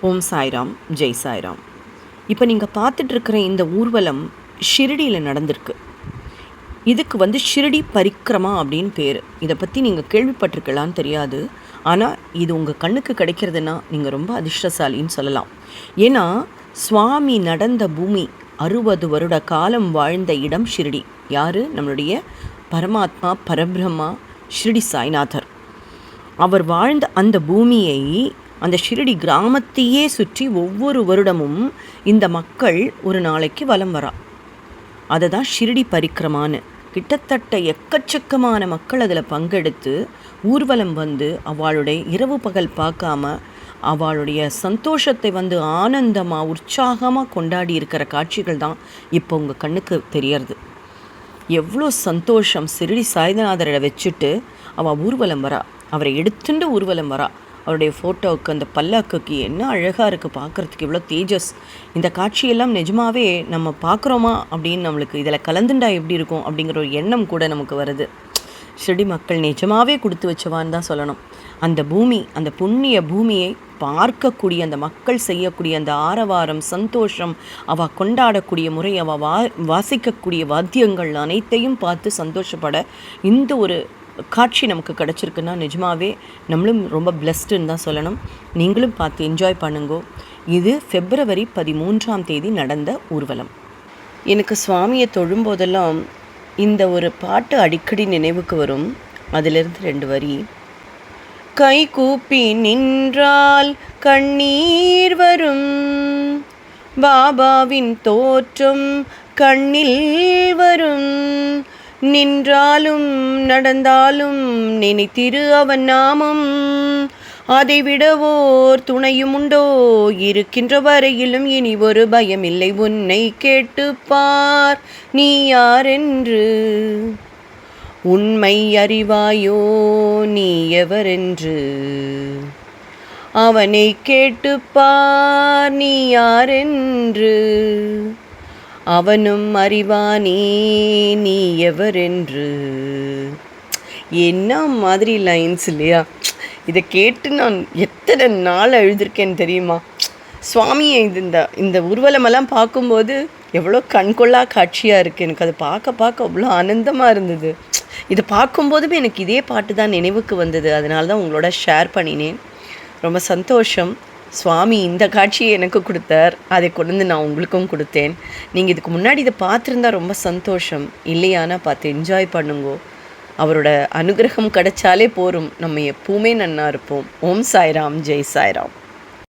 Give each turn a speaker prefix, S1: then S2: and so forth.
S1: ஓம் சாய்ராம், ஜெய் சாய்ராம். இப்போ நீங்கள் பார்த்துட்ருக்கிற இந்த ஊர்வலம் ஷிரடியில் நடந்திருக்கு. இதுக்கு ஷிரடி பரிக்கிரமா அப்படின்னு பேர். இதை பற்றி நீங்கள் கேள்விப்பட்டிருக்கலான்னு தெரியாது. ஆனால் இது உங்கள் கண்ணுக்கு கிடைக்கிறதுனா நீங்கள் ரொம்ப அதிர்ஷ்டசாலின்னு சொல்லலாம். ஏன்னா சுவாமி நடந்த பூமி 60 வருட காலம் வாழ்ந்த இடம் ஷிரடி. யார்? நம்மளுடைய பரமாத்மா பரபிரம்மா ஷிரடி சாய்நாதர். அவர் வாழ்ந்த அந்த பூமியை, அந்த ஷிரடி கிராமத்தையே சுற்றி ஒவ்வொரு வருடமும் இந்த மக்கள் ஒரு நாளைக்கு வலம் வரா. அதை தான் ஷிரடி பரிக்கிரமான்னு. கிட்டத்தட்ட எக்கச்சக்கமான மக்கள் அதில் பங்கெடுத்து ஊர்வலம் வந்து அவளுடைய இரவு பகல் பார்க்காம அவளுடைய சந்தோஷத்தை ஆனந்தமாக உற்சாகமாக கொண்டாடி இருக்கிற காட்சிகள் தான் இப்போ உங்கள் கண்ணுக்கு தெரியறது. எவ்வளோ சந்தோஷம்! ஷிரடி சாய்நாதரை வச்சுட்டு அவள் ஊர்வலம் வரா, அவரை எடுத்துட்டு ஊர்வலம் வரா. அவருடைய ஃபோட்டோவுக்கு அந்த பல்லாக்குக்கு என்ன அழகாக இருக்குது பார்க்குறதுக்கு, எவ்வளோ தேஜஸ்! இந்த காட்சியெல்லாம் நிஜமாகவே நம்ம பார்க்குறோமா அப்படின்னு நம்மளுக்கு இதில் கலந்துண்டா எப்படி இருக்கும் அப்படிங்கிற ஒரு எண்ணம் கூட நமக்கு வருது. ஷிரடி மக்கள் நிஜமாகவே கொடுத்து வச்சவான்னு தான் சொல்லணும். அந்த பூமி, அந்த புண்ணிய பூமியை பார்க்கக்கூடிய அந்த மக்கள் செய்யக்கூடிய அந்த ஆரவாரம், சந்தோஷம், அவள் கொண்டாடக்கூடிய முறை, அவள் வாசிக்கக்கூடிய வாத்தியங்கள் அனைத்தையும் பார்த்து சந்தோஷப்பட இந்த ஒரு காட்சி நமக்கு கிடச்சிருக்குன்னா நிஜமாகவே நம்மளும் ரொம்ப பிளஸ்டுன்னு தான் சொல்லணும். நீங்களும் பார்த்து என்ஜாய் பண்ணுங்கோ. இது February 13 நடந்த ஊர்வலம். எனக்கு சுவாமியை தொழும்போதெல்லாம் இந்த ஒரு பாட்டு அடிக்கடி நினைவுக்கு வரும். அதிலிருந்து 2 வரி. கை கூப்பி நின்றால் கண்ணீர் வரும், பாபாவின் தோற்றம் கண்ணில் வரும், நின்றாலும் நடந்தாலும் நினைத்திரு அவன் நாமம், அதை விடவோர் துணையும் உண்டோ, இருக்கின்ற வரையிலும் இனி ஒரு பயமில்லை, உன்னை கேட்டுப்பார் நீ யாரென்று, உண்மை அறிவாயோ நீ எவரென்று, அவனை கேட்டுப்பார் நீ யாரென்று, அவனும் அறிவானே நீ எவரென்று. என்ன மாதிரி லைன்ஸ் இல்லையா? இதை கேட்டு நான் எத்தனை நாள் எழுதியிருக்கேன்னு தெரியுமா? சுவாமியை இந்த ஊர்வலமெல்லாம் பார்க்கும்போது எவ்வளோ கண்கொள்ளா காட்சியாக இருக்குது. எனக்கு அதை பார்க்க அவ்வளோ ஆனந்தமாக இருந்தது. இதை பார்க்கும்போதுமே எனக்கு இதே பாட்டு தான் நினைவுக்கு வந்தது. அதனால தான் உங்களோட ஷேர் பண்ணினேன். ரொம்ப சந்தோஷம். சுவாமி இந்த காட்சியை எனக்கு கொடுத்தார், அதை கொண்டு நான் உங்களுக்கும் கொடுத்தேன். நீங்கள் இதுக்கு முன்னாடி இதை பார்த்துருந்தா ரொம்ப சந்தோஷம். இல்லையானா பார்த்து என்ஜாய் பண்ணுங்கோ. அவரோட அனுகிரகம் கிடைச்சாலே போரும். நம்ம எப்பவுமே நன்னா இருப்போம். ஓம் சாய்ராம், ஜெய் சாய்ராம்.